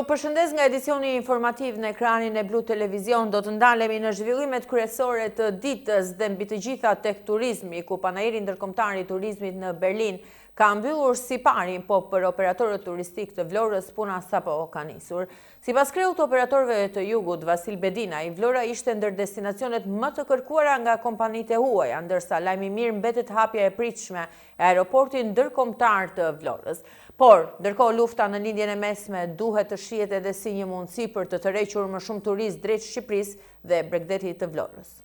përshëndes nga edicioni informativ në ekranin e Blu Televizion. Do të ndalemi në zhvillimet kryesore të ditës dhe mbi të gjitha tek turizmi, ku panajiri ndërkombëtar i turizmit në Berlin ka mbyllur si pari, po për operatorët turistik të Vlorës puna sapo ka nisur. Sipas kreut të operatorëve të Jugut, Vasil Bedinaj, Vlora ishte ndër destinacionet më të kërkuara nga kompanitë e huaja, ndërsa lajmi i mirë mbetet hapja e pritshme e aeroportit ndërkombëtar të Vlorës. Por, ndërkohë lufta në lindjen e mesme duhet të shihet edhe si një mundësi për të tërhequr më shumë turistë drejt Shqipërisë dhe Bregdetit të Vlorës.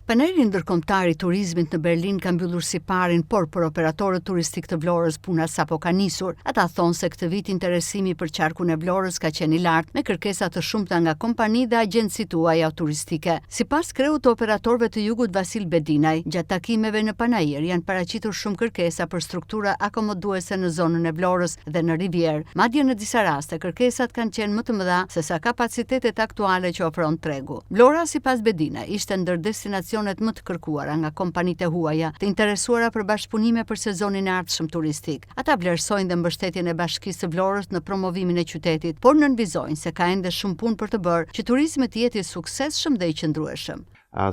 Panajiri ndërkombëtar i turizmit në Berlin ka mbyllur si parin, por për operatorët turistik të Vlorës puna sapo ka nisur. Ata thonë se këtë vit interesimi për qarkun e Vlorës ka qenë i lartë, me kërkesa të shumta nga kompani dhe agjenci tuaja turistike. Sipas kreut të operatorëve të Jugut Vasil Bedinaj, gjatë takimeve në panajir janë paraqitur shumë kërkesa për struktura akomoduese në zonën e Vlorës dhe në Rivierë. Madje në disa raste kërkesat kanë qenë më të mëdha se sa kapacitetet aktuale që ofron tregu. Vlora, sipas Bedinaj, ishte ndër destinacionet më të kërkuara nga kompanitë e huaja të interesuara për bashkëpunime për sezonin e ardhshëm turistik. Ata vlerësojnë dhe mbështetjen e Bashkisë së Vlorës në promovimin e qytetit, por nënvizojnë se ka ende shumë punë për të bërë që turizmi të jetë i suksesshëm dhe i qëndrueshëm.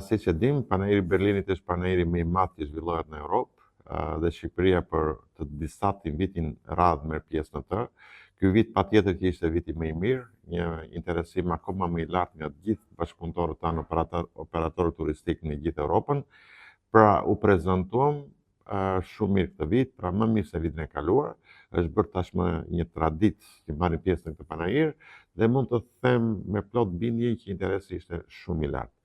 Siç e dim, panajiri i Berlinit është panajiri më i madh që zhvillohet në Europë dhe Shqipëria për të disatin vitin radh merr pjesë në të. Ky vit patjetër që ishte viti më i mirë, një interesim akoma më i lartë nga të gjithë bashkëpunëtorët tanë operatorë turistik në gjithë Europën. Pra u prezantuam shumë mirë këtë vit, pra më mirë se vitin e kaluar. Është bërë tashmë një traditë që marrin pjesë në këtë panajir dhe mund të them me plot bindje që interesi ishte shumë i lartë.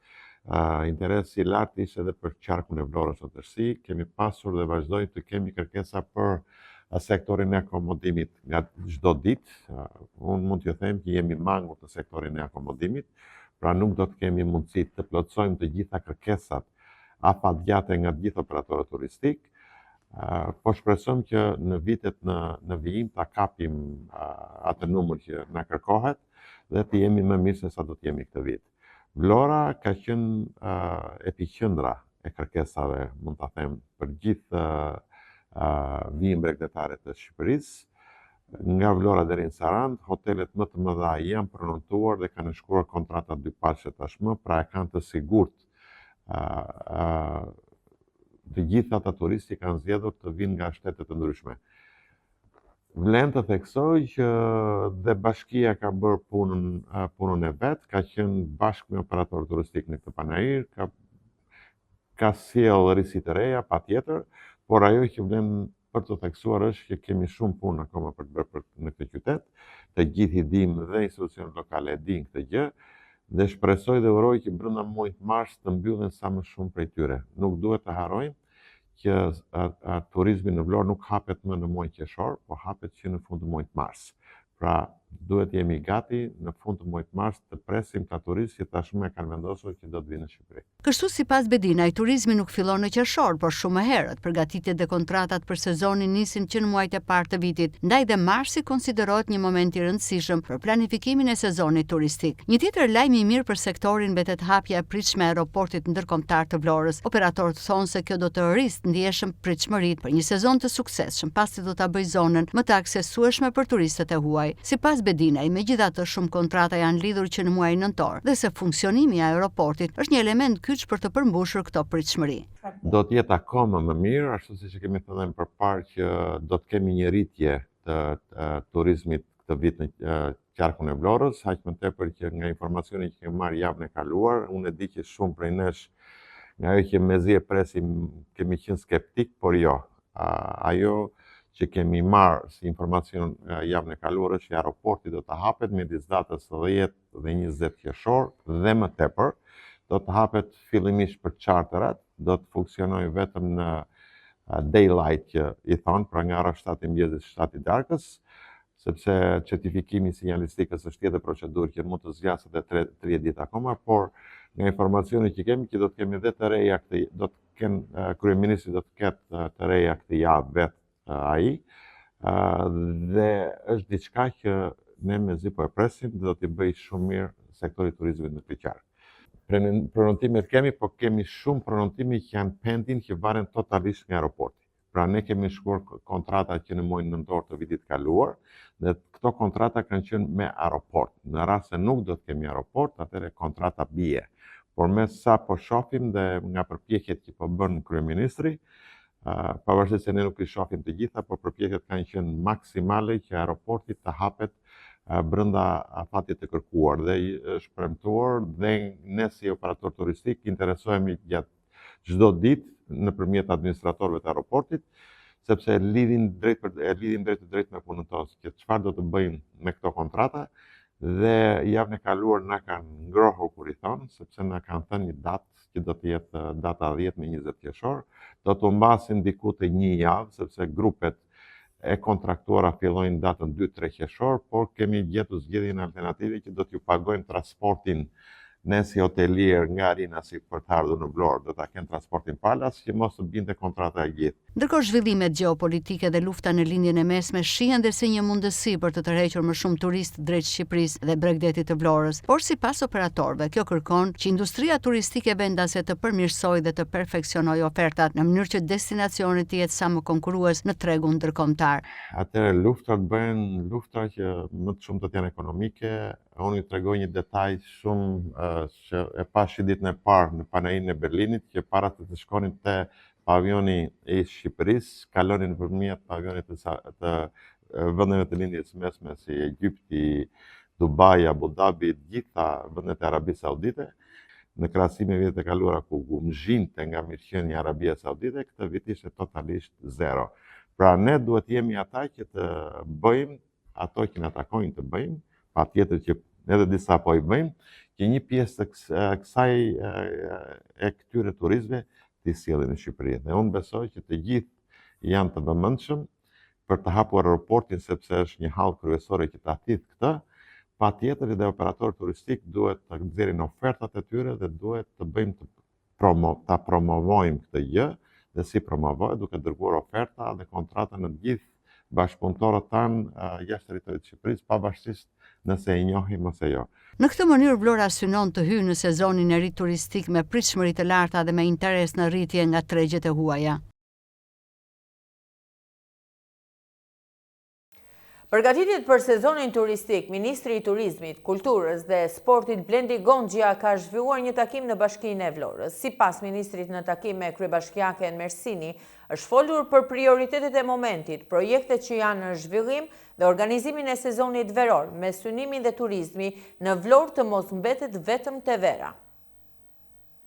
Interesi i lartë ishte edhe për qarkun e Vlorës së tërësi. Kemi pasur dhe vazhdojmë të kemi kërkesa për sektorin e akomodimit nga çdo ditë. Unë mund t'ju them që jemi mangur të sektorin e akomodimit, pra nuk do të kemi mundësi të plotësojmë të gjitha kërkesat afatgjate nga të gjithë operatorët turistik, po shpresojmë që në vitet në vijim ta kapim atë numër që na kërkohet dhe të jemi më mirë se sa do të jemi këtë vit. Vlora ka qenë epiqendra e kërkesave, mund ta them, për gjithë vijim bregdetare të Shqipërisë. Nga Vlora deri në Sarandë, hotelet më të mëdha janë pronontuar dhe kanë shkruar kontrata dypalëshe tashmë, pra e kanë të sigurt të gjithë ata turistë kanë zgjedhur të vinë nga shtete të ndryshme. Vlen të theksoj që dhe bashkia ka bërë punën e vet, ka qenë bashkë me operatorë turistik në këtë panajir, ka sjell risi të reja, patjetër, por ajo që vlen për të theksuar është që kemi shumë punë akoma për të bërë në këtë qytet. Të gjithë i dimë dhe institucionet lokale e dinë këtë gjë dhe shpresoj dhe uroj që brenda muajit mars të mbyllen sa më shumë prej tyre. Nuk duhet të harrojmë që turizmi në Vlorë nuk hapet më në muajin qershor, po hapet që në fund të muajit mars. Pra, duhet jemi gati në fund të muajit mars të presim ta turistë që tashmë kanë vendosur që do të vinë në Shqipëri. Kështu sipas Bedinaj, turizmi nuk fillon në qershor, por shumë më herët. Përgatitjet dhe kontratat për sezonin nisin që në muajt e parë të vitit, ndaj dhe marsi konsiderohet një moment i rëndësishëm për planifikimin e sezonit turistik. Një tjetër lajm i mirë për sektorin mbetet hapja e pritshme e aeroportit ndërkombëtar të Vlorës. Operatorët thonë se kjo do të rrisë ndjeshëm pritshmëritë për një sezon të suksesshëm, pasi do ta bëjë zonën më të aksesueshme për turistët e huaj. Sipas Bedinaj, megjithatë shumë kontrata janë lidhur që në muajin nëntor dhe se funksionimi i aeroportit është një element kyç për të përmbushur këto pritshmëri. Do të jetë akoma më mirë, ashtu siç e kemi thënë më parë që do të kemi një rritje të turizmit këtë vit në qarkun e Vlorës, aq më tepër që nga informacioni që kemi marrë javën e kaluar, unë e di që shumë prej nesh nga ajo që mezi e presim kemi qenë skeptik, por jo. Ajo që kemi marrë si informacion javën e kaluar është që aeroporti do të hapet midis datës 10 dhe 20 qershor dhe më tepër. Do të hapet fillimisht për charterat, do të funksionojë vetëm në daylight që i thonë, pra nga ora 7 e mëngjesit 7 i darkës, sepse certifikimi i sinjalistikës është tjetër procedurë që mund të zgjaset edhe 30 ditë akoma, por nga informacioni që kemi që do të kemi edhe të reja kryeministri do të ketë të reja këtë javë vetë ai dhe është diçka që ne mezi po e presim dhe do t'i bëj shumë mirë sektori turizmit në këtë qark. Pronontimet kemi, po kemi shumë pronotime që janë pending që varen totalisht nga aeroporti. Pra ne kemi shkruar kontrata që në muajin nëntor të vitit kaluar, dhe këto kontrata kanë qenë me aeroport. Në rast se nuk do të kemi aeroport, atëherë kontrata bie. Por me sa po shohim dhe nga përpjekjet që po bën kryeministri, pavarësisht se ne nuk i shohim të gjitha, por përpjekjet kanë qenë maksimale që aeroporti të hapet brenda afatit të kërkuar dhe është premtuar dhe ne si operator turistik interesohemi gjatë çdo ditë nëpërmjet administratorëve të aeroportit, sepse e lidhim drejt të drejt me punëtorët, që çfarë do të bëjmë me këto kontrata, dhe javën e kaluar na kanë ngrohur kur i thonë, sepse na kanë thënë një datë që do të jetë data 10 me 20 qershor, do të mbasin diku të një javë, sepse grupet e kontraktuara fillojnë datën 2-3 qershor, por kemi gjetur zgjedhjen alternative që do t'ju pagojmë transportin. Ne si hotelier nga Arina si për të ardhur në Vlorë do ta kemë transportin palas që mos të binte kontrata e gjithë. Ndërkohë zhvillimet gjeopolitike dhe lufta në lindjen e mesme shihen dhe si një mundësi për të tërhequr më shumë turistë drejt Shqipërisë dhe Bregdetit të Vlorës, por sipas operatorëve, kjo kërkon që industria turistike vendase të përmirësojë dhe të perfeksionojë ofertat në mënyrë që destinacioni të jetë sa më konkurrues në tregun ndërkombëtar. Atëherë luftrat bëhen luftra që më të shumtat janë ekonomike. Unë ju tregoj një detaj shumë që e pashi ditën e parë në Panairin e Berlinit, që para të shkonin te pavioni i Shqipërisë, kalonin nëpërmjet pavionit të vendeve të lindjes mesme si Egjipti, Dubai, Abu Dhabi, gjitha vendet e Arabisë Saudite. Në krahasim me vitet e kaluara ku gumzhinte nga mirëqenia e Arabia Saudite, këtë vit ishte totalisht zero. Pra ne duhet jemi ata që të bëjmë ato që na takojnë të bëjmë, patjetër që edhe disa po i bëjmë, që një pjesë të kësaj e këtyre turistëve të sjellin në Shqipëri. Dhe unë besoj që të gjithë janë të vëmendshëm për të hapur aeroportin, sepse është një hall kryesore që ta thith këtë. Patjetër edhe operatorët turistik duhet të nxjerrin ofertat e tyre dhe duhet të bëjmë ta promovojmë këtë gjë, dhe si promovojë duke dërguar oferta dhe kontrata në gjithë bashkëpunëtorët tanë jashtë territorit të Shqipërisë, pavarësisht nëse e njohim ose jo. Në këtë mënyrë Vlora synon të hyjë në sezonin e ri turistik me pritshmëri të larta dhe me interes në rritje nga tregjet e huaja. Përgatitjet për sezonin turistik, Ministri i Turizmit, Kulturës dhe Sportit Blendi Gonxhia ka zhvilluar një takim në Bashkinë e Vlorës. Sipas ministrit, në takim me kryebashkiake Mersini, është folur për prioritetet e momentit, projektet që janë në zhvillim dhe organizimin e sezonit veror, me synimin dhe turizmi në Vlorë të mos mbetet vetëm te vera.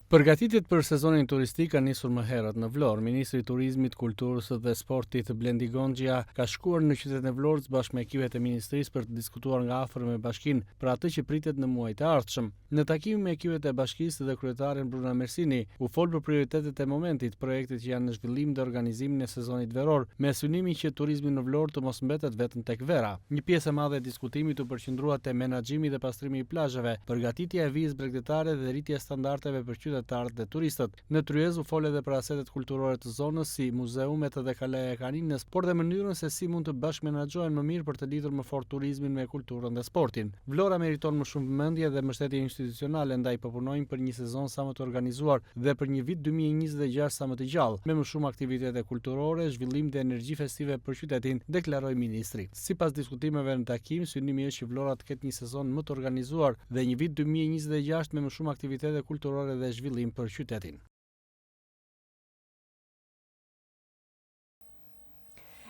Përgatitjet për sezonin turistik kanë nisur më herët në Vlorë. Ministri i Turizmit, Kulturës dhe Sportit Blendi Gonxhia ka shkuar në qytetin e Vlorës bashkë me ekipet e ministrisë për të diskutuar nga afër me bashkinë për atë që pritet në muajt e ardhshëm. Në takimin me ekipet e bashkisë dhe kryetaren Bruna Mersini, u fol për prioritetet e momentit, projektet që janë në zhvillim dhe organizimin e sezonit veror, me synimin që turizmi në Vlorë të mos mbetet vetëm tek vera. Një pjesë e madhe e diskutimit u përqendrua te menaxhimi dhe pastrimi i plazheve, përgatitja e vizë bregdetare dhe rritja e standardeve për qytetarët dhe turistët. Në Tryez u fol edhe për asetet kulturore të zonës si muzeumet dhe kaleja e Kaninës, por dhe mënyrën se si mund të bashkëmenaxhohen më mirë për të lidhur më fort turizmin me kulturën dhe sportin. Vlora meriton më shumë vëmendje dhe mbështetje institucionale, ndaj po punojmë për një sezon sa më të organizuar dhe për një vit 2026 sa më të gjallë, me më shumë aktivitete kulturore, zhvillim dhe energji festive për qytetin, deklaroi ministri. Sipas diskutimeve në takim, synimi është që Vlora të ketë një sezon më të organizuar dhe një vit 2026 me më shumë aktivitete kulturore dhe zhvillim për qytetin.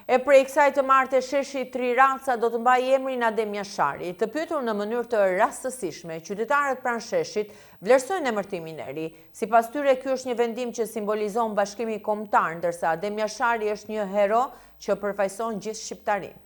E prej kësaj të martë sheshi Triraca do të mbajë emrin Adem Jashari. Të pyetur në mënyrë të rastësishme, qytetarët pranë sheshit vlerësojnë emërtimin e ri. Sipas tyre, ky është një vendim që simbolizon bashkimin kombëtar, ndërsa Adem Jashari është një hero që përfaqëson gjithë shqiptarinë.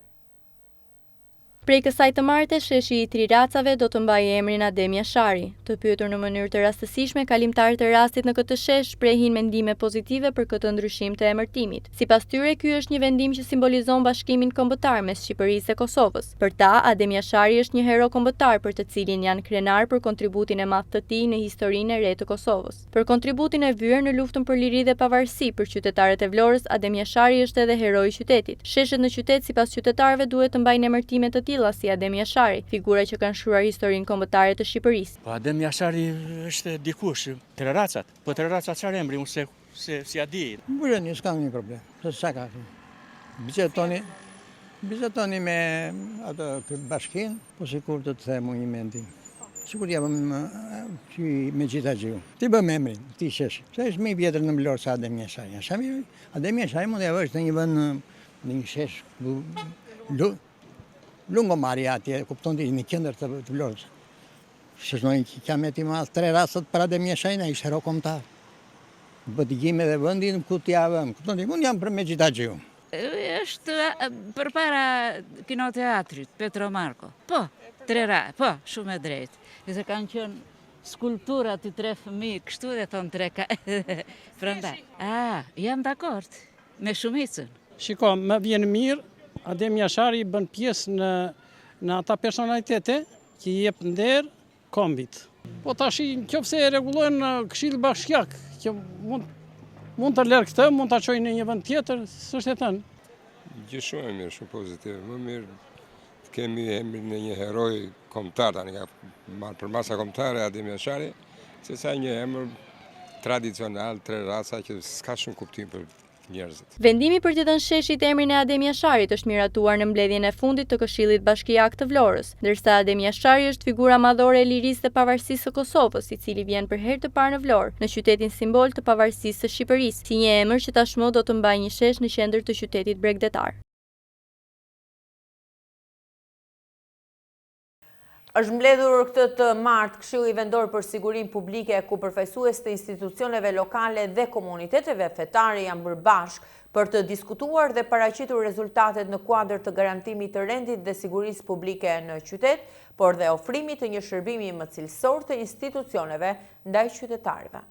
Prej kësaj të martë, sheshi i Triracave do të mbajë emrin Adem Jashari. Të pyetur në mënyrë të rastësishme, kalimtarët e rastit në këtë shesh shprehin mendime pozitive për këtë ndryshim të emërtimit. Sipas tyre, ky është një vendim që simbolizon bashkimin kombëtar mes Shqipërisë dhe Kosovës. Për ta, Adem Jashari është një hero kombëtar për të cilin janë krenar për kontributin e madh të tij në historinë e re të Kosovës. Për kontributin e vyer në luftën për liri dhe pavarësi për qytetarët e Vlorës, Adem Jashari është edhe hero i qytetit. Sheshet në qytet sipas qytetarëve duhet të mbajnë emërtime të si Adem Jashari, figura që kanë shkruar historinë kombëtare të Shqipërisë. Adem Jashari është dikush, Triracat. Po Triracat çfarë emri, unë se si a di. Bureni, s'ka një problem, se çka ka. Bizetoni me atë bashkin, po sikur të themu një mendim. Sikur jam me gjitha gjiu. Ti bëm emrin, ti shesh. Se është më i vjetër në Vlorë se Ademia Shari. Ademia Shari mund t'ja vësh në një vend në një shesh lungomari atje, kupton ti në qendër të Vlorës. Shëshnoj kiameti madh 3 rastet për Ademia Shari, ai ishte rokomtar. Bëdigime dhe vendin ku t'ja vëm. Kupton ti, unë jam për me gjitha gjiu. Është përpara kinoteatrit, Petro Marko. Po, 3 rastet, po, shumë e drejtë. Dhe se kanë qenë skulptura të 3 fëmijë, kështu dhe thonë 3 ka... Prandaj. Jam dakord, me shumicën. Shiko, më vjen mirë, Ademia Shari bën pjesë në ata personalitete që jep nder kombit. Po tash nëse e rregullojnë në Këshill Bashkiak, që mund të lërë këtë, mund të çojnë në një vend tjetër, s'është e thënë. Gjë shumë e mirë, shumë pozitive. Më mirë kemi emrin në një heroj kombëtar, tani ka marrë për masa kombëtare Ademia Shari, se sa një emër tradicional, 3 raca që s'ka shumë kuptim për njerëzit. Vendimi për të dhënë sheshit emrin e Ademia Sharit është miratuar në mbledhjen e fundit të Këshillit Bashkiak të Vlorës, ndërsa Ademia Shari është figura madhore e lirisë dhe pavarësisë së Kosovës, i cili vjen për herë të parë në Vlorë, në qytetin simbol të pavarësisë së Shqipërisë, si një emër që tashmë do të mbajë një shesh në qendër të qytetit bregdetar. Është mbledhur këtë të martë Këshilli Vendor për Sigurinë Publike, ku përfaqësues të institucioneve lokale dhe komuniteteve fetare janë bërë bashkë për të diskutuar dhe paraqitur rezultatet në kuadër të garantimit të rendit dhe sigurisë publike në qytet, por dhe ofrimit të një shërbimi më cilësor të institucioneve ndaj qytetarëve.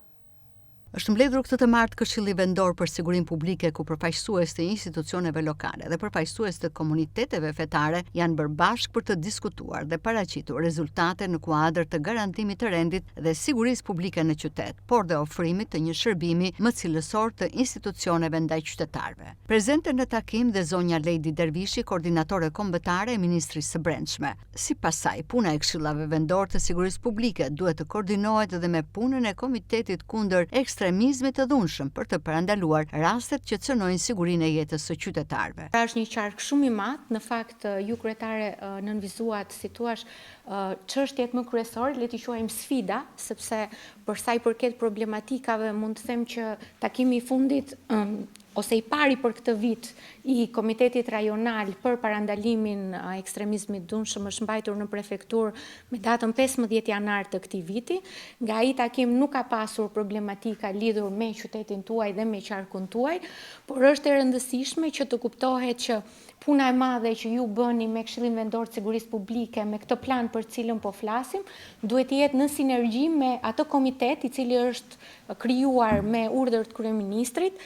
Është mbledhur këtë të martë Këshilli Vendor për Sigurinë Publike, ku përfaqësues të institucioneve lokale dhe përfaqësues të komuniteteve fetare janë bërë bashkë për të diskutuar dhe paraqitur rezultate në kuadër të garantimit të rendit dhe sigurisë publike në qytet, por dhe ofrimit të një shërbimi më cilësor të institucioneve ndaj qytetarëve. Prezente në takim dhe zonja Lejdi Dervishi, koordinatore kombëtare e Ministrisë së Brendshme. Sipas saj, puna e Këshillave Vendor të Sigurisë Publike duhet të koordinohet edhe me punën e Komitetit kundër ekstremizmit të dhunshëm për të parandaluar rastet që cënojnë sigurinë e jetës së qytetarëve. Është një qark shumë i madh, në fakt ju kryetare nënvizuat si thua çështjet më kryesore, le t'i quajmë sfida, sepse për sa i përket problematikave mund të them që takimi i fundit ose i pari për këtë vit i Komitetit Rajonal për parandalimin e ekstremizmit dhunshëm është mbajtur në prefekturë me datën 15 janar të këtij viti. Nga ai takim nuk ka pasur problematika lidhur me qytetin tuaj dhe me qarkun tuaj, por është e rëndësishme që të kuptohet që puna e madhe që ju bëni me Këshillin Vendor të Sigurisë Publike, me këtë plan për cilën po flasim, duhet të jetë në sinergji me atë komitet i cili është krijuar me urdhër të kryeministrit,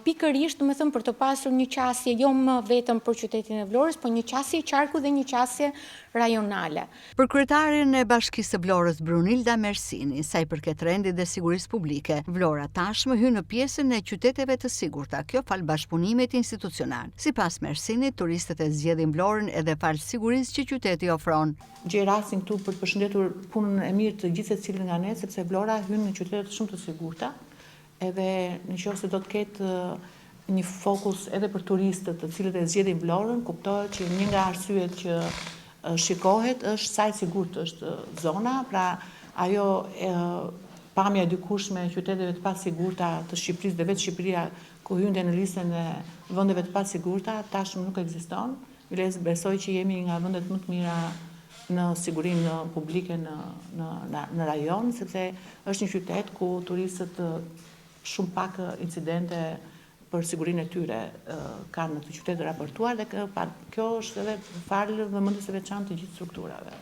pikërisht, domethënë për të pasur një qasje jo më vetëm për qytetin e Vlorës, por një qasje qarku dhe një qasje rajonale. Për kryetarin e Bashkisë së Vlorës Brunilda Mersini, sa i përket rendit dhe sigurisë publike, Vlora tashmë hyn në pjesën e qyteteve të sigurta, kjo fal bashkëpunimit institucional. Sipas Mersinit, turistët e zgjedhin Vlorën edhe fal sigurisë që qyteti ofron. Gjej rastin këtu për të përshëndetur punën e mirë të gjithë secilin nga ne, sepse Vlora hyn në qytete shumë të sigurta, edhe nëse do të ketë një fokus edhe për turistët të cilët e zgjedhin Vlorën, kuptohet që një nga arsyet që shikohet është sa e sigurt është zona, pra ajo pamja e dykushme e qyteteve të pasigurta të Shqipërisë dhe vetë Shqipëria ku hynte në listën e vendeve të pasigurta, tashmë nuk ekziston. Besoj që jemi nga vendet më të mira në sigurinë publike në rajon, sepse është një qytet ku turistët shumë pak incidente për sigurinë e tyre kanë në të qytetë raportuar dhe kjo është edhe falë vëmendjes së veçantë të gjithë strukturave.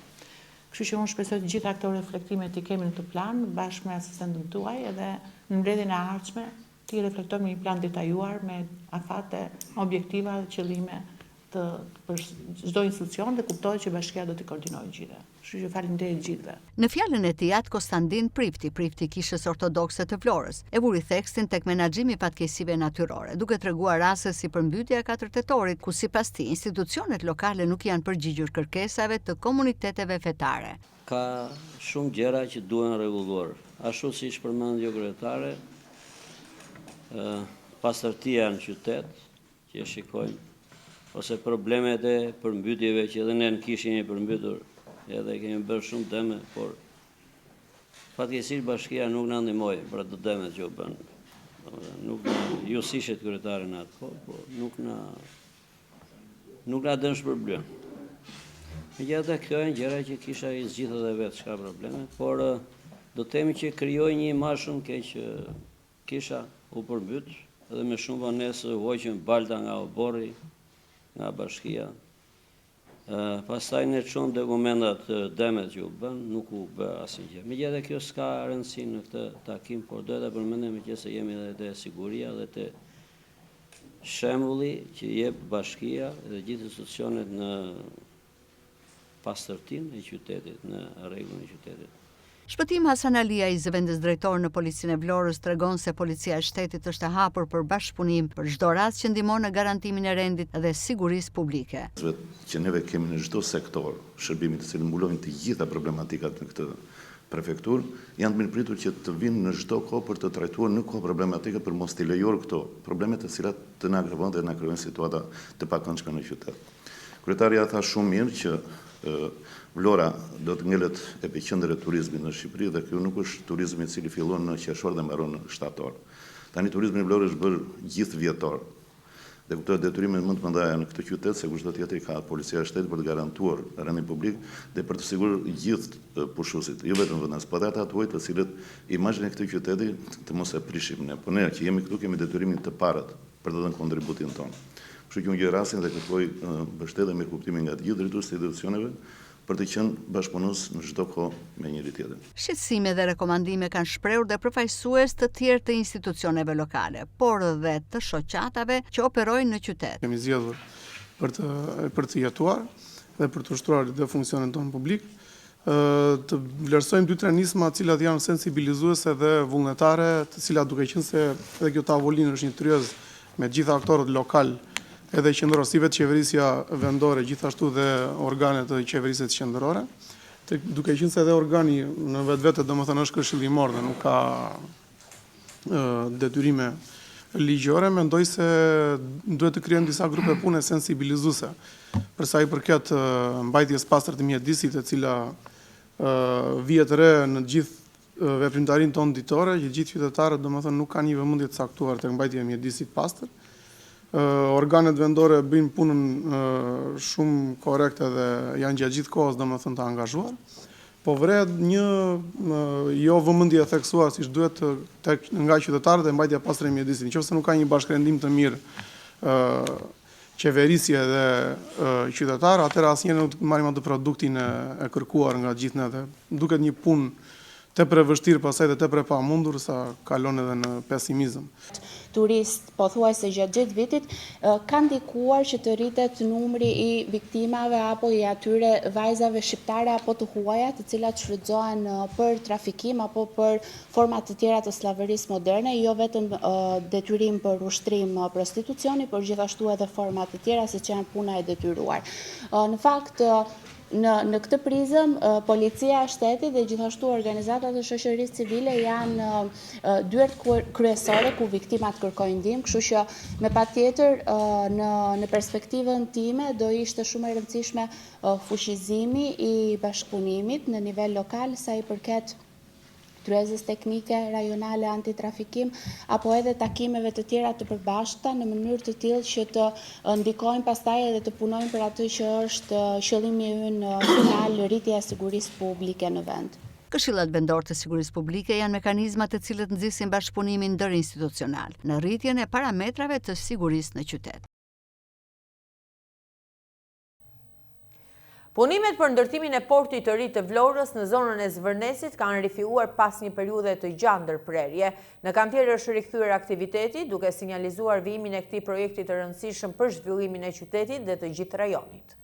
Kështu që unë shpresoj të gjitha këto reflektimet i kemi në të plan bashkë me asistentën tuaj edhe në mbledhjen e ardhshme ti reflektojmë një plan detajuar me afate, objektiva dhe qëllime për çdo institucion dhe kuptohet që bashkia do të koordinojë gjithë. Kështu që faleminderit gjithëve. Në fjalën e tij Konstantin Prifti, Kishës Ortodokse të Vlorës, e vuri thekstin tek menaxhimi i fatkeqësive natyrore, duke treguar raste si përmbytja e 4 tetorit, ku sipas tij institucionet lokale nuk janë përgjigjur kërkesave të komuniteteve fetare. Ka shumë gjëra që duhen rregulluar. Ashtu siç përmendi kryetare, pastërtia në qytet, që shikojmë, ose problemet e përmbytjeve që edhe ne në kishim e përmbytur, edhe kemi bërë shumë deme, por fatkeqësisht bashkia nuk na ndihmoi për ato demet që u bën. Ju si ishet kryetari në atë kohë, po nuk na dën shpërblim. Megjithatë, këto janë gjëra që kisha i zgjidhur edhe vetë çka probleme, por do të themi që krijoi një imazh shumë keq kisha u përmbyt, edhe me shumë vonesë hoqën balta nga oborri, nga bashkia. Pastaj ne çon dokumentat demet që u bën, nuk u bë asnjë gjë. Megjithatë kjo s'ka rëndësi në këtë takim, por do ta përmendem që se jemi edhe te siguria dhe te shembulli që jep bashkia dhe gjithë institucionet në pastërtinë e qytetit, në rregullin e qytetit. Shpëtim Hasan Alia, i zëvendës drejtor në Policinë e Vlorës, tregon se Policia e Shtetit është e hapur për bashkëpunim për çdo rast që ndihmon në garantimin e rendit dhe sigurisë publike. Që neve kemi në çdo sektor shërbimit të cilin mbulojnë të gjitha problematikat në këtë prefektur, janë të mirëpritur që të vinë në çdo kohë për të trajtuar në kohë problematika për mos t'i lejuar këto probleme të cilat të na agravojnë dhe na krijojnë situata të pakëndshme në qytet. Kryetaria tha shumë mirë që Vlora do të ngelet epicentër e turizmit në Shqipëri dhe kjo nuk është turizmi i cili fillon në qershor dhe mbaron në shtator. Tani turizmi i Vlorës është bërë gjithë vjetor. Dhe këto detyrimet më të mëdha në këtë qytet se kushdo tjetër ka Policia e Shtetit për të garantuar rendin publik dhe për të siguruar gjithë pushuesit, jo vetëm vendas, por edhe ata tuaj të cilët imazhin e këtij qyteti të mos e prishim ne. Po ne që jemi këtu kemi detyrimin të parët për të dhënë kontributin tonë. Kështu që unë gjej rastin dhe kërkoj mbështetje dhe mirëkuptimin nga të gjithë drejtuesit e institucioneve për të qenë bashkëpunues në çdo kohë me njëri tjetrin. Shqetësime dhe rekomandime kanë shprehur dhe përfaqësues të tjerë të institucioneve lokale, por edhe të shoqatave që operojnë në qytet. Kemi zgjedhur për të jetuar dhe për të ushtruar dhe funksionin tonë publik, të vlerësojmë 2-3 nisma të cilat janë sensibilizuese dhe vullnetare, të cilat duke qenë se edhe kjo tavolinë është një tryez me gjitha aktorët lokal edhe qendror, si vetë qeverisja vendore, gjithashtu dhe organet e qeverisë qendrore, duke qenë se edhe organi në vetvete domethënë është këshillimor dhe nuk ka detyrime ligjore, mendoj se duhet të krijojmë disa grupe pune sensibilizuese për sa i përket mbajtjes pastër të mjedisit, e cila vihet re në gjithë veprimtarinë tonë ditore, që gjithë qytetarët domethënë nuk kanë një vëmendje të caktuar tek mbajtja e mjedisit pastër. Organet vendore bëjnë punën shumë korrekte dhe janë gjatë gjithë kohës domethënë të angazhuar, po vret një jo vëmendje e theksuar siç duhet nga qytetarët dhe mbajtja e pastër e mjedisit. Nëse nuk ka një bashkërendim të mirë qeverisje dhe qytetar, atëherë asnjëherë nuk marrim atë produktin e kërkuar nga gjithë ne. Duket një punë tepër e vështirë, pastaj dhe tepër e pamundur, sa kalon edhe në pesimizëm. Turist, pothuajse gjatë gjithë vitit, ka ndikuar që të rritet numri i viktimave apo i atyre vajzave shqiptare apo të huaja, të cilat shfrytëzohen për trafikim apo për forma të tjera të slavërisë moderne, jo vetëm detyrim për ushtrim prostitucioni, por gjithashtu edhe forma të tjera siç janë puna e detyruar. Në fakt, në këtë prizëm, Policia e Shtetit dhe gjithashtu organizatat e shoqërisë civile janë dyert kryesore ku viktimat kërkojnë ndihmë, kështu që me patjetër në perspektivën time do ishte shumë e rëndësishme fuqizimi i bashkëpunimit në nivel lokal sa i përket kryezës teknike rajonale antitrafikim apo edhe takimeve të tjera të përbashkëta në mënyrë të tillë që të ndikojnë pastaj edhe të punojnë për atë që është qëllimi ynë final, rritja e sigurisë publike në vend. Këshillat vendor të sigurisë publike janë mekanizma të cilët nxisin bashkëpunimin ndërinstitucional në rritjen e parametrave të sigurisë në qytet. Punimet për ndërtimin e portit të ri të Vlorës në zonën e Zvërnesit kanë rifilluar pas një periudhe të gjatë ndërprerje. Në kantier është rikthyer aktiviteti, duke sinjalizuar vijimin e këtij projekti të rëndësishëm për zhvillimin e qytetit dhe të gjithë rajonit.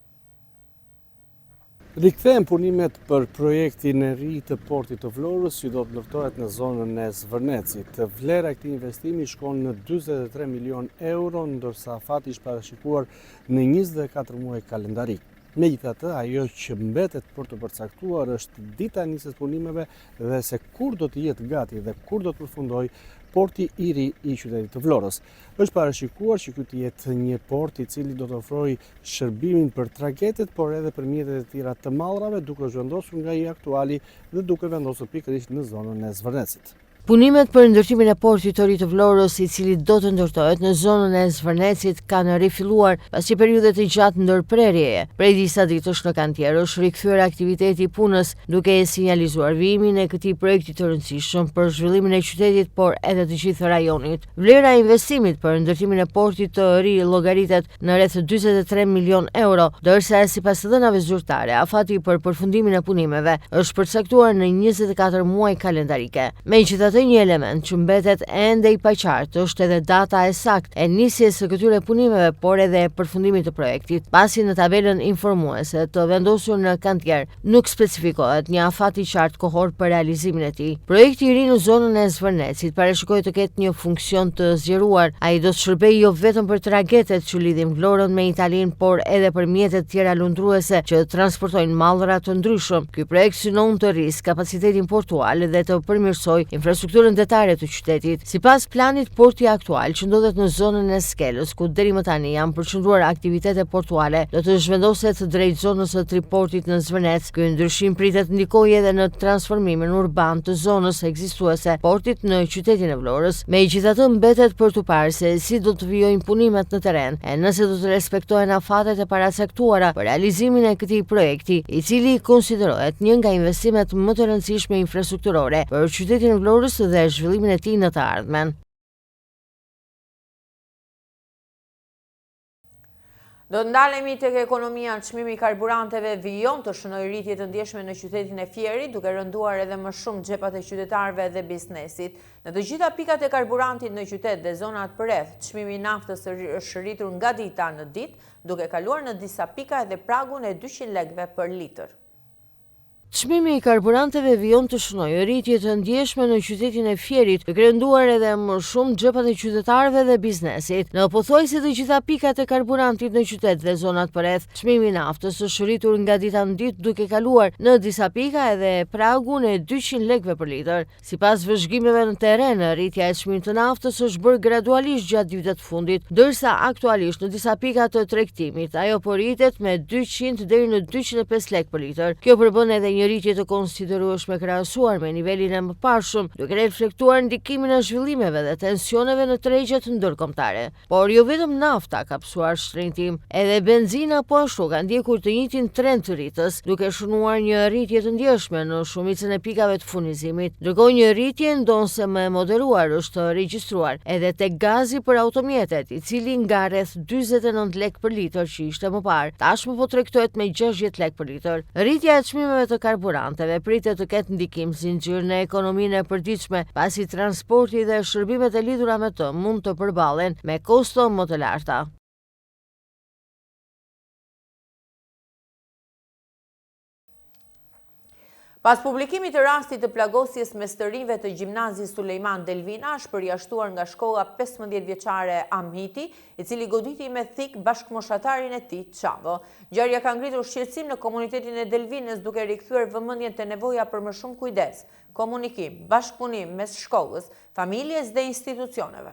Rikthehen punimet për projektin e ri të portit të Vlorës, që do të ndërtohet në zonën e Zvërnecit. Vlera e këtij investimi shkon në 43 milion euro, ndërsa fati është parashikuar në 24 muaj kalendarik. Megjithatë, ajo që mbetet për të përcaktuar është dita e nisjes punimeve dhe se kur do të jetë gati dhe kur do të përfundojë porti i ri i qytetit të Vlorës. Është parashikuar që ky të jetë një port i cili do të ofrojë shërbimin për tragetet, por edhe për mjetet e tjera të mallrave, duke zhvendosur nga i aktuali dhe duke vendosur pikërisht në zonën e Zvërnecit. Punimet për ndërtimin e portit të ri të Vlorës, i cili do të ndërtohet në zonën e Zvërnecit, kanë rifilluar pasi periudhë të gjatë ndërprerjeje. Prej disa ditësh në kantier është rikthyer aktiviteti i punës, duke sinjalizuar vijimin e këtij projekti të rëndësishëm për zhvillimin e qytetit, por edhe të gjithë rajonit. Vlera e investimit për ndërtimin e portit të ri llogaritet në rreth 43 milion euro, ndërsa sipas dhënave zyrtare, afati për përfundimin e punimeve është përcaktuar në 24 muaj kalendarike. Megjithatë, një element që mbetet ende i paqartë është edhe data e saktë e nisjes së këtyre punimeve, por edhe përfundimit të projektit, pasi në tabelën informuese të vendosur në kantier nuk specifikohet një afat i qartë kohor për realizimin e tij. Projekti i ri në zonën e Zvërnecit parashikohet të ketë një funksion të zgjeruar. Ai do të shërbejë jo vetëm për tragetet që lidhin Vlorën me Italinë, por edhe për mjetet tjera lundruese që transportojnë mallra të ndryshëm. Ky projekt synon të rrisë kapacitetin portual dhe të përmirësojë infrastrukturën detare të qytetit. Sipas planit, porti aktual që ndodhet në zonën e Skelës, ku deri më tani janë përqendruar aktivitete portuale, do të zhvendoset drejt zonës së triportit në Zvërnec. Ky ndryshim pritet ndikojë edhe në transformimin urban të zonës ekzistuese portit në qytetin e Vlorës. Megjithatë, mbetet për të parë se si do të vijojnë punimet në terren e nëse do të respektohen afatet e paracaktuara për realizimin e këtij projekti, i cili konsiderohet një nga investimet më të rëndësishme infrastrukturore për qytetin e Vlorës dhe zhvillimin e tij në të ardhmen. Do të ndalemi tek ekonomia. Çmimi i karburanteve vijon të shënojë rritje të ndjeshme në qytetin e Fierit, duke rënduar edhe më shumë xhepat e qytetarëve dhe biznesit. Në të gjitha pikat e karburantit në qytet dhe zonat përreth, çmimi i naftës është rritur nga dita në ditë, duke kaluar në disa pika edhe pragun e 200 lekëve për litër. Çmimi i karburanteve vijon të shënojë rritje të ndjeshme në qytetin e Fierit, duke rënduar edhe më shumë xhepat e qytetarëve dhe biznesit. Në pothuajse të gjitha pikat e karburantit në qytet dhe zonat përreth, çmimi i naftës është rritur nga dita në ditë, duke kaluar në disa pika edhe pragun e 200 lekëve për litër. Sipas vëzhgimeve në terren, rritja e çmimit të naftës është bërë gradualisht gjatë vitit të fundit, ndërsa aktualisht në disa pika të tregtimit ajo po rritet me 200 deri në 205 lekë për litër. Kjo përbën edhe një rritje të konsiderueshme krahasuar me nivelin e mëparshëm, duke reflektuar ndikimin e zhvillimeve dhe tensioneve në tregjet ndërkombëtare. Por jo vetëm nafta ka psuar shtrenjtim, edhe benzina po ashtu ka ndjekur të njëjtin trend të rritjes, duke shënuar një rritje të ndjeshme në shumicën e pikave të furnizimit. Ndërkohë një rritje ndonse më e moderuar është regjistruar edhe tek gazi për automjetet, i cili nga rreth 49 lekë për litër që ishte më parë, tashmë po tregtohet me 60 lekë për litër. Rritja e çmimeve të karburanteve pritet të ketë ndikim zinxhir në ekonominë e përditshme, pasi transporti dhe shërbimet e lidhura me të mund të përballen me kosto më të larta. Pas publikimit të rastit të plagosjes mes të rinjve të gjimnazit Sulejman Delvina, është përjashtuar nga shkolla 15 vjeçare Amhiti, i cili goditi me thik bashkëmoshatarin e tij Çavo. Ngjarja ka ngritur shqetësim në komunitetin e Delvinës, duke rikthyer vëmendjen te nevoja për më shumë kujdes, komunikim, bashkëpunim mes shkollës, familjes dhe institucioneve.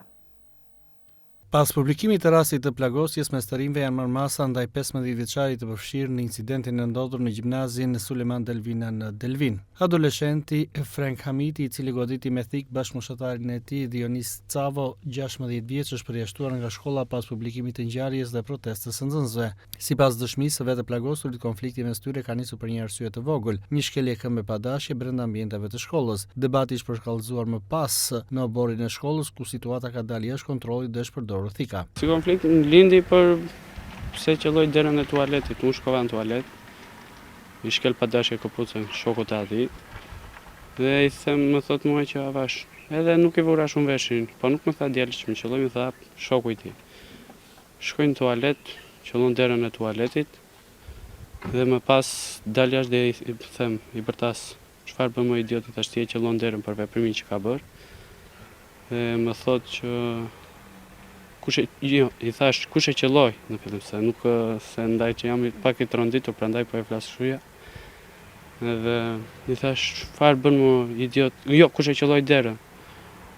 Pas publikimit të rastit të plagosjes mes të rinjve janë marrë masa ndaj 15 vjeçarit të përfshirë në incidentin e ndodhur në gjimnazin Sulejman Delvina në Delvin. Adoleshenti Frank Hamiti, i cili goditi me thik bashkëmoshatarin e tij Dionis Çavo, 16 vjeç, është përjashtuar nga shkolla pas publikimit të ngjarjes dhe protestës së nxënësve. Sipas dëshmisë së vetë plagosur, konflikti mes tyre ka nisur për një arsye të vogël, një shkelje këmbë padashje brenda ambienteve të shkollës. Debati ishte përkallëzuar më pas në oborin e shkollës, ku situata ka dalë jashtë kontrollit dhe është përdorur thika. Si konflikt lindi për pse qelloi derën e tualetit, unë shkova në tualet, i shkel padashje këpucën shokut e ati, dhe i them, më thot mua që avash, edhe nuk i vura shumë veshin, po nuk më tha djalë që më qelloi, më tha shoku i tij. Shkoj në tualet, qellon derën e tualetit, dhe më pas dal jashtë dhe i them, i bërtas, çfarë bën më idiot, i thash ti e qellon derën për veprimin që ka bërë, dhe më thot që i thash kush e qelloi në fillim, se nuk se ndaj që jam pak i tronditur, prandaj po e flas kështu. Edhe i thash çfarë bën më idiot, jo kush e qelloi derën.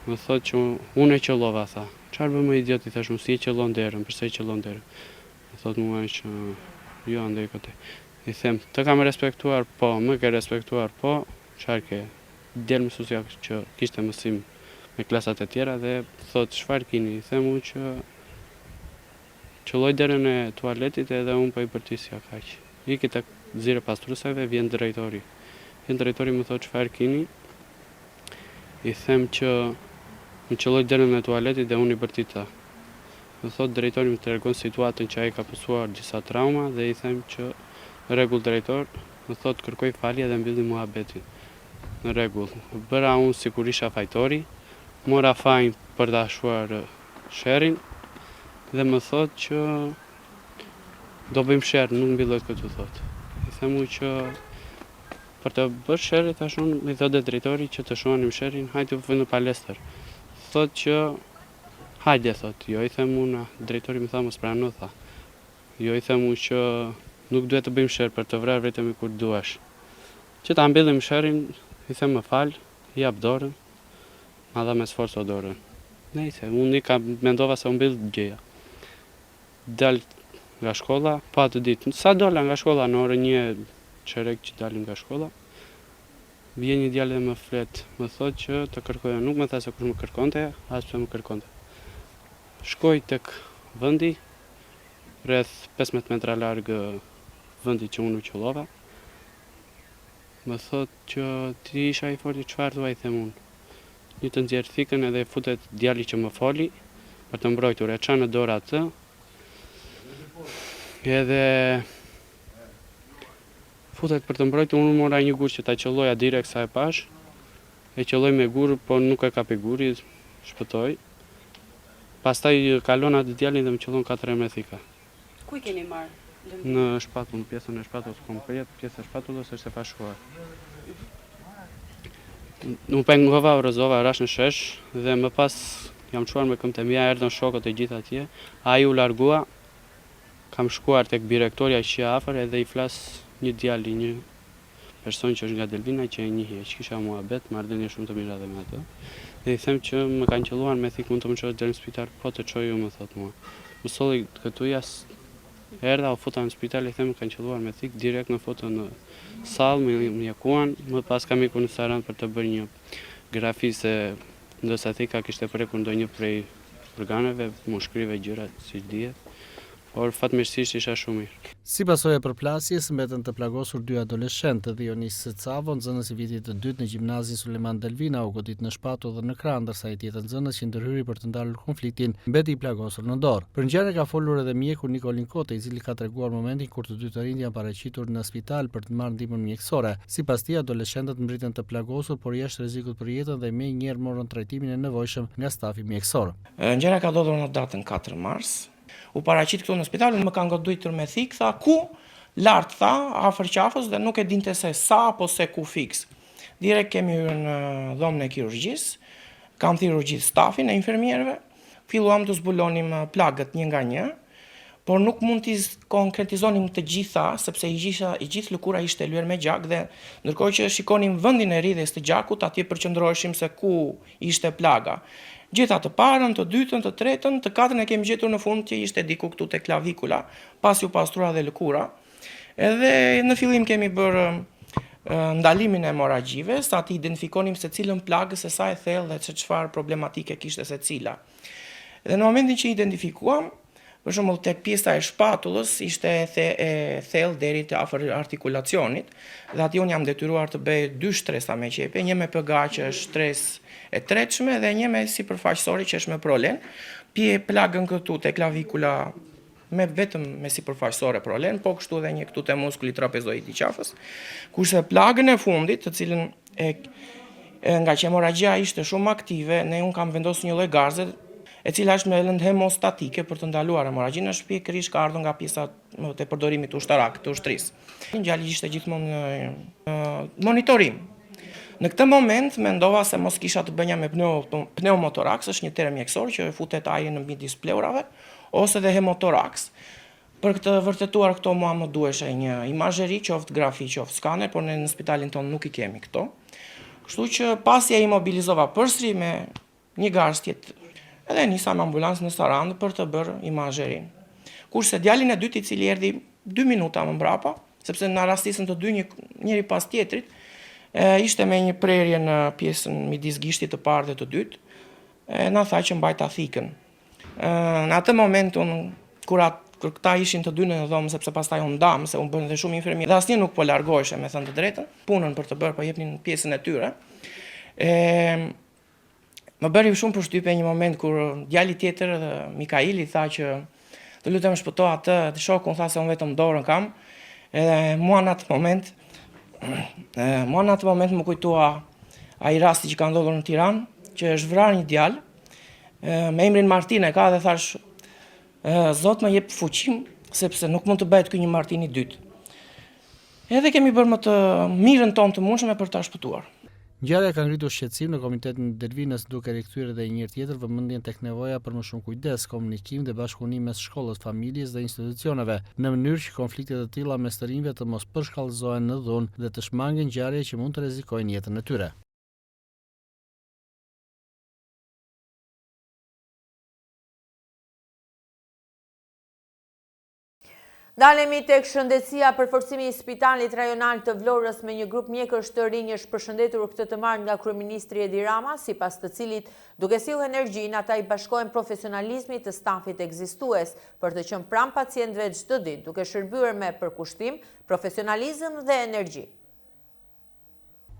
Më thot që unë e qëllova, tha. Qarë bëmë idiot, i thash, si e qëllon derën, përse e qëllon derën? Më thot mua që jo, ndaj kote. I them, të kam respektuar, po, më ke respektuar, po, qarë ke? Djelë mësusja që kishte mësim me klasat e tjera dhe thot, çfarë kini? I them unë që qëlloj derën e tualetit edhe unë po i përtisja kaq. Iki tek zire pastrusave, vjen drejtori. Vjen drejtori më thot, çfarë kini? I them që më qëlloj derën e tualetit dhe unë i bërtita. Më thot, drejtori më tregon situatën që ai ka pasur disa trauma dhe i them që rregull drejtor, më thot, kërkoj falje dhe mbylli muhabetin. Në rregull. Bëra unë sikur isha fajtori, mora fajin për ta shuar sherrin dhe më thot që do bëjmë sherr, nuk mbyllet këtu thot. I them që për të bërë sherrin tash unë i thotë drejtori që të shuanim sherrin, hajde të vënë në palestër. Thot që hajde thot. Jo, i them unë, drejtori më tha mos prano tha. Jo, i them unë që nuk duhet të bëjmë sherr për të vrarë vetëm kur duash. Që ta mbyllim sherrin, i them më fal, i jap dorën, ma dha me sforco dorën. Nejse, unë mendova se u mbyll gjëja. Dal nga shkolla, pa të ditë. Sa dola nga shkolla në orën 1 çerek që dalim nga shkolla, vjen një djalë dhe më flet, më thot që të kërkoja, nuk më tha se kush më kërkonte, as pse më kërkonte. Shkoj tek vendi, rreth 15 metra larg vendi që unë u qëllova. Më thot që ti isha i forti, çfarë thua, i them unë. Një të nxjerr thikën edhe futet djali që më foli për të mbrojtur, e çan në dorë atë. Edhe futet për të mbrojtur, unë mora një gur që ta qelloja direkt sa e pash. E qelloj me gur, po nuk e kapi guri, shpëtoi. Pastaj kalon atë djalin dhe më qellon 4 me thika. Ku i keni marrë? Në shpatull, pjesën e shpatullës komplet, pjesa e shpatullës është e pashuar. Unë pengova, rrëzova, rash në shesh dhe më pas jam çuar me këmbë të mia, erdhën shokët e gjithë atje. Ai u largua, kam shkuar tek direktoria që afër edhe i flas një djalë, një person që është nga Delvina që e njihi, që kisha muhabet, marrëdhënie shumë të mira dhe me atë. Dhe i them që më kanë qelluar me thikë, mund të më çosh deri në spital, po të çoj ju, më thot mua. Më solli këtu jas. Erdha, u futa në spital, i them më kanë qelluar me thikë, direkt në foto në sallë, më mjekuan, më pas kam ikur në Saran për të bërë një grafi se ndërsa thika kishte prekur ndonjë prej organeve, më shkrive gjëra siç dihet. Por fatmirësisht isha shumë mirë. Si pasojë e përplasjes, mbetën të plagosur 2 adoleshentë, Dionis Secavo, nxënës i vitit të 2 në gjimnazin Suleman Delvina, u godit në shpatull dhe në krah, ndërsa i tjetër nxënës që ndërhyri për të ndalur konfliktin, mbeti i plagosur në dorë. Për ngjarjen ka folur edhe mjeku Nikolin Kote, i cili ka treguar momentin kur të dy të rinj janë paraqitur në spital për të marrë ndihmën mjekësore. Sipas tij, adoleshentët mbritën të plagosur, por jashtë rrezikut për jetën dhe më njëherë morën trajtimin e nevojshëm nga stafi mjekësor. Ngjarja ka ndodhur në datën 4 mars. U paraqit këtu në spital, më kanë goduitur me thikë, tha ku? Lart tha, afër qafës dhe nuk e dinte se sa apo se ku fiks. Direkt kemi hyrë në dhomën e kirurgjisë, kam thirrur gjithë stafin e infermierëve, filluam të zbulonim plagët një nga një, por nuk mund t'i konkretizonim të gjitha, sepse i gjithë lëkura ishte lyer me gjak dhe ndërkohë që shikonim vendin e rrjedhjes të gjakut, atje përqendroheshim se ku ishte plaga. Gjitha të parën, të dytën, të tretën, të katërën e kemi gjetur në fund që ishte diku këtu te klavikula, pasi u pastrua dhe lëkura. Edhe në fillim kemi bërë ndalimin e hemoragjive, sa të identifikonim se cilën plagë, se sa e thellë dhe se çfarë problematike kishte secila. Dhe në momentin që identifikuam, për shembull tek pjesa e shpatullës ishte e thellë deri te afër artikulacionit, dhe aty unë jam detyruar të bëj 2 shtresa me qepe, një me pH që është stres e tretshme dhe një me sipërfaqësori që është me prolen. Plagën këtu te klavikula vetëm me sipërfaqësore prolen, po kështu edhe një këtu te muskuli trapezoid i qafës. Kurse plagën e fundit, të cilën nga që hemorragjia ishte shumë aktive, unë kam vendosur një lloj garze, e cila është me lëndë hemostatike për të ndaluar hemorragjinë, është pikërisht ka ardhur nga pjesa te përdorimi të ushtarak, të ushtrisë. Ngjarja ishte gjithmonë në monitorim. Në këtë moment mendova se mos kisha të bënja me pneumotoraks, është një term mjekësor që futet ajri në midis pleurave, ose dhe hemotoraks. Për këtë vërtetuar këto mua më duheshe një imazheri, qoftë grafi, qoftë skaner, por ne në spitalin tonë nuk i kemi këto. Kështu që pasi e imobilizova përsëri me një garës tjetër. Edhe nisa me ambulancë në Sarandë për të bërë imazherin. Kurse djalin e dytë i cili erdhi 2 minuta më mbrapa, sepse na rastisën të dy njëri pas tjetrit, ishte me një prerje në pjesën midis gishtit të parë dhe të dytë, na tha që mbajta thikën. Në atë moment kur këta ishin të dy në dhomë, sepse pastaj unë ndam, se unë bënë dhe shumë infermier, dhe asnjë nuk po largoheshe, me thënë të drejtën, punën për të bërë, po jepnin pjesën e tyre. Më bëri shumë përshtypje një moment kur djali tjetër, Mikaili, tha që të lutem shpëto atë, të shokun tha se unë vetëm dorën kam, edhe mua në atë moment më kujtua ai rasti që ka ndodhur në Tiranë, që është vrarë një djalë, me emrin Martin e ka dhe thash, Zot më jep fuqim, sepse nuk mund të bëhet ky një Martin i dytë. Edhe kemi bërë më të mirën tonë të mundshme për ta shpëtuar. Ngjarja ka ngritur shqetësim në Komitetin e Dervinës, duke rikthyer edhe një herë tjetër vëmendjen tek nevoja për më shumë kujdes, komunikim dhe bashkëpunim mes shkollës, familjes dhe institucioneve, në mënyrë që konfliktet e tilla mes të rinjve të mos përshkallëzohen në dhunë dhe të shmangen ngjarje që mund të rrezikojnë jetën e tyre. Dalemi tek shëndetësia. Përforcimi i Spitalit Rajonal të Vlorës me një grup mjekësh të rinj është përshëndetur këtë të marrë nga kryeministri Edi Rama, sipas të cilit, duke sjellë energjinë, ata i bashkohen profesionalizmit të stafit ekzistues për të qenë pranë pacientëve çdo ditë, duke shërbyer me përkushtim, profesionalizëm dhe energji.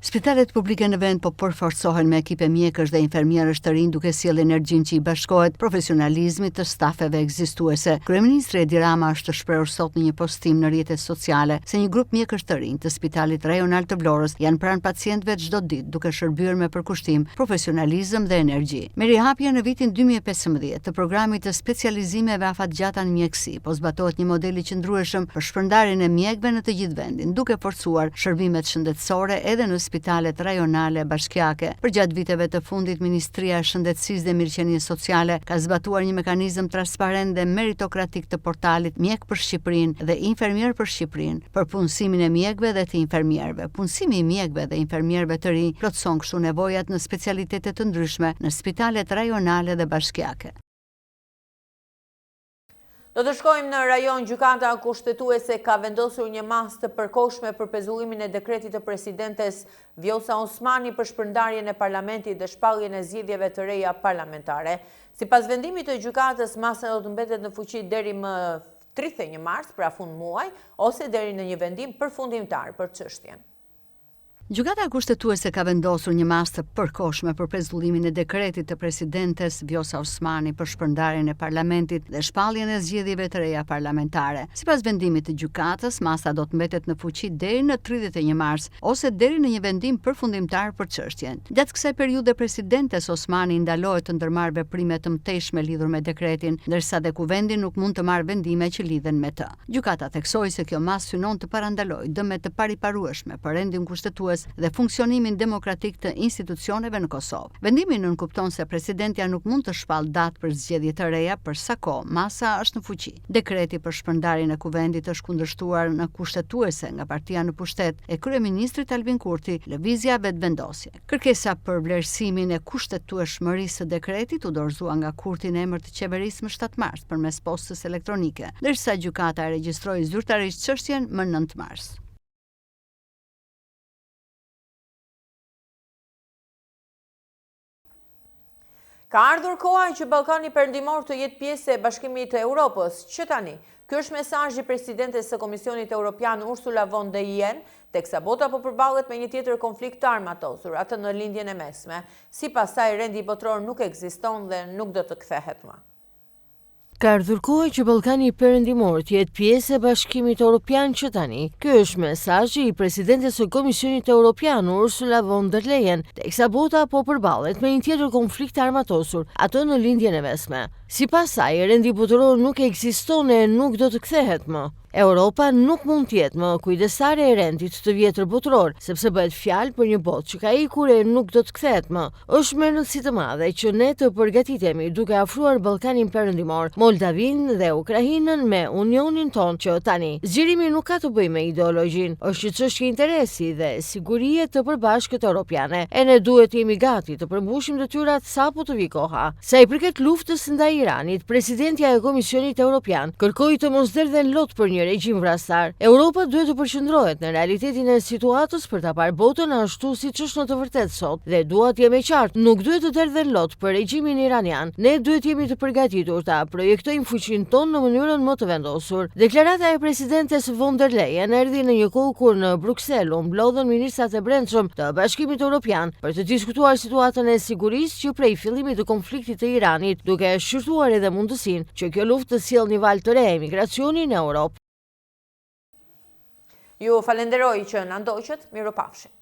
Spitalet publike në vend po përforcohen me ekipe mjekësh dhe infermierësh të rinj duke sjellë energjinë që i bashkohet profesionalizmit të stafeve ekzistuese. Kryeministri Edi Rama është shprehur sot në një postim në rrjetet sociale se një grup mjekësh të rinj të Spitalit Rajonal të Vlorës janë pranë pacientëve çdo ditë duke shërbyer me përkushtim, profesionalizëm dhe energji. Me rihapjen në vitin 2015 të programit të specializimeve afatgjata në mjekësi, po zbatohet një model i qëndrueshëm për shpërndarjen e mjekëve në të gjithë vendin, duke forcuar shërbimet shëndetësore edhe në spitalet rajonale bashkiake. Përgjatë viteve të fundit, Ministria e Shëndetësisë dhe Mirëqenies Sociale ka zbatuar një mekanizëm transparent dhe meritokratik të portalit Mjek për Shqipërinë dhe Infermier për Shqipërinë për punësimin e mjekëve dhe të infermierëve. Punësimi i mjekëve dhe infermierëve të rinj plotëson kështu nevojat në specialitete të ndryshme në spitalet rajonale dhe bashkiake. Do të shkojmë në rajon. Gjykata kushtetuese ka vendosur një masë të përkohshme për pezullimin e dekretit të presidentes Vjosa Osmani për shpërndarjen e parlamentit dhe shpalljen e zgjedhjeve të reja parlamentare. Sipas vendimit të gjykatës, masa do të mbetet në fuqi deri më 31 mars, pra fund muaj, ose deri në një vendim përfundimtar për çështjen. Gjykata kushtetuese ka vendosur një masë të përkohshme për pezullimin e dekretit të presidentes Vjosa Osmani për shpërndarjen e parlamentit dhe shpalljen e zgjedhjeve të reja parlamentare. Sipas vendimit të gjykatës, masa do të mbetet në fuqi deri në 31 mars ose deri në një vendim përfundimtar për çështjen. Gjatë kësaj periudhe, presidentes Osmani ndalohet të ndërmarrë veprime të mëtejshme lidhur me dekretin, ndërsa dhe kuvendi nuk mund të marrë vendime që lidhen me të. Gjykata theksoi se kjo masë synon të parandalojë dëmet të pariparueshme për rendin kushtetues dhe funksionimin demokratik të institucioneve në Kosovë. Vendimi nënkupton se presidentja nuk mund të shpall datë për zgjedhje të reja për sa kohë masa është në fuqi. Dekreti për shpërndarjen e kuvendit është kundërshtuar në kushtetuese nga partia në pushtet e kryeministrit Albin Kurti, lëvizja vetëvendosje. Kërkesa për vlerësimin e kushtetueshmërisë së dekretit u dorëzua nga Kurti në emër të qeverisë më 7 mars përmes postës elektronike, ndërsa gjykata e regjistroi zyrtarisht çështjen më 9 mars. Ka ardhur koha që Ballkani Perëndimor të jetë pjesë e Bashkimit të Europës. Që tani, ky është mesazhi presidentes së Komisionit Evropian Ursula von der Leyen, teksa bota po përballet me një tjetër konflikt të armatosur, atë në lindjen e mesme. Sipas saj, rendi botror nuk ekziston dhe nuk do të kthehet më. Ka ardhur koha që Ballkani Perëndimor të jetë pjesë e Bashkimit Evropian që tani. Ky është mesazhi i presidentes së Komisionit Evropian Ursula von der Leyen, teksa bota po përballet me një tjetër konflikt armatosur, atë në lindjen e mesme. Sipas saj, rendi botror nuk ekziston e nuk do të kthehet më. Europa nuk mund të jetë më kujdesare e rendit të vjetër botëror, sepse bëhet fjalë për një botë që ka ikur e nuk do të kthehet më. Është me rëndësi të madhe që ne të përgatitemi duke afruar Ballkanin Perëndimor, Moldavin dhe Ukrainën me unionin ton që tani. Zgjerimi nuk ka të bëjë me ideologjin, është çështje interesi dhe sigurie të përbashkët europiane. E ne duhet të jemi gati të përmbushim detyrat sapo të vi koha. Sa i përket luftës ndaj Iranit, presidentja e Komisionit Evropian kërkoi të mos derdhen lot për një regjim vrastar. Europa duhet të përqendrohet në realitetin e situatës për ta parë botën ashtu siç është në të vërtetë sot. Dhe dua të jem e qartë, nuk duhet të derdhen lot për regjimin iranian. Ne duhet jemi të përgatitur ta projektojmë fuqinë tonë në mënyrën më të vendosur. Deklarata e presidentes von der Leyen erdhi në një kohë kur në Bruksel u mblodhen ministrat e brendshëm të Bashkimit Evropian për të diskutuar situatën e sigurisë që prej fillimit të konfliktit të Iranit, duke shqyrtuar edhe mundësinë që kjo luftë të sjellë një valë të re emigracioni në Europë. Ju falenderoj që na ndoqët, mirupafshim.